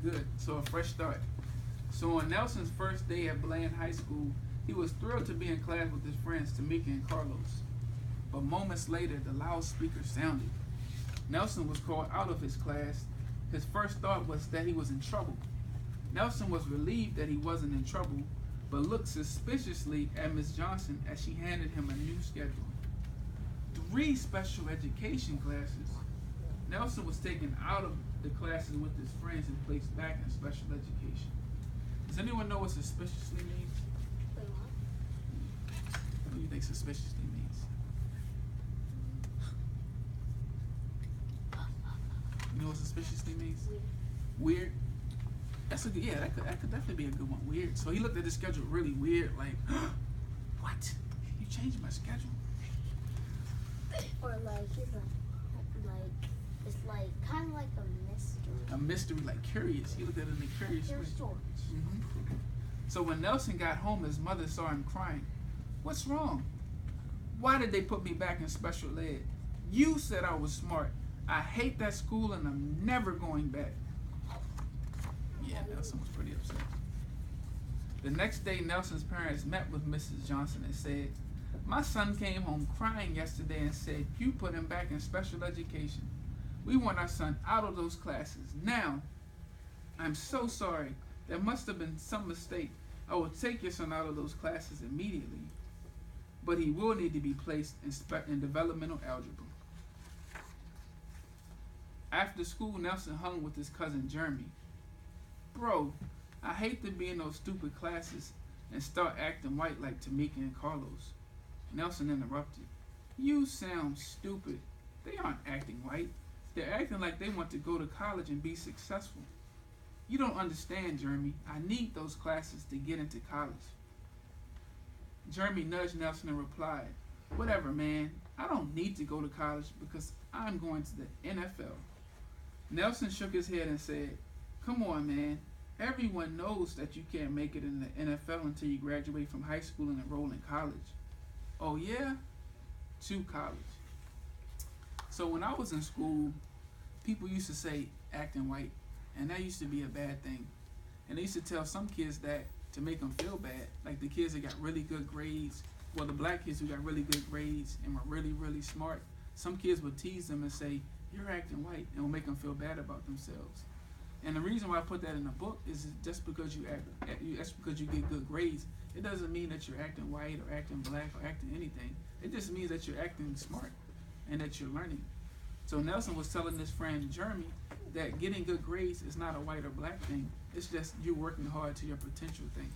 Good. So a fresh start. So on Nelson's first day at Bland High School, he was thrilled to be in class with his friends Tamika and Carlos. But moments later, the loudspeaker sounded. Nelson was called out of his class. His first thought was that he was in trouble. Nelson was relieved that he wasn't in trouble, but looked suspiciously at Miss Johnson as she handed him a new schedule. 3 special education classes. Nelson was taken out of the classes with his friends and placed back in special education. Does anyone know what suspiciously means? Wait, what? What do you think suspiciously means? You know what suspiciously means? Weird. That's a good, yeah, that could definitely be a good one. Weird. So he looked at the schedule really weird, like, what? You changed my schedule? Or like he's it's like kind of like a mystery. A mystery, like curious. He looked at it in a curious way. Here's George. So when Nelson got home, his mother saw him crying. What's wrong? Why did they put me back in special ed? You said I was smart. I hate that school and I'm never going back. Yeah, Nelson was pretty upset. The next day, Nelson's parents met with Mrs. Johnson and said, my son came home crying yesterday and said, you put him back in special education. We want our son out of those classes. Now, I'm so sorry. There must have been some mistake. I will take your son out of those classes immediately. But he will need to be placed in developmental algebra. After school, Nelson hung with his cousin Jeremy. Bro, I hate to be in those stupid classes and start acting white like Tamika and Carlos. Nelson interrupted. You sound stupid. They aren't acting white. They're acting like they want to go to college and be successful. You don't understand, Jeremy. I need those classes to get into college. Jeremy nudged Nelson and replied, whatever, man. I don't need to go to college because I'm going to the NFL. Nelson shook his head and said, come on, man. Everyone knows that you can't make it in the NFL until you graduate from high school and enroll in college. Oh, yeah? To college. So when I was in school, people used to say acting white, and that used to be a bad thing. And they used to tell some kids that to make them feel bad, like the kids that got really good grades, well, the black kids who got really good grades and were really, really smart, some kids would tease them and say, you're acting white, and will make them feel bad about themselves. And the reason why I put that in the book is just because just because you get good grades, it doesn't mean that you're acting white or acting black or acting anything. It just means that you're acting smart and that you're learning. So Nelson was telling his friend Jeremy that getting good grades is not a white or black thing. It's just you working hard to your potential thing.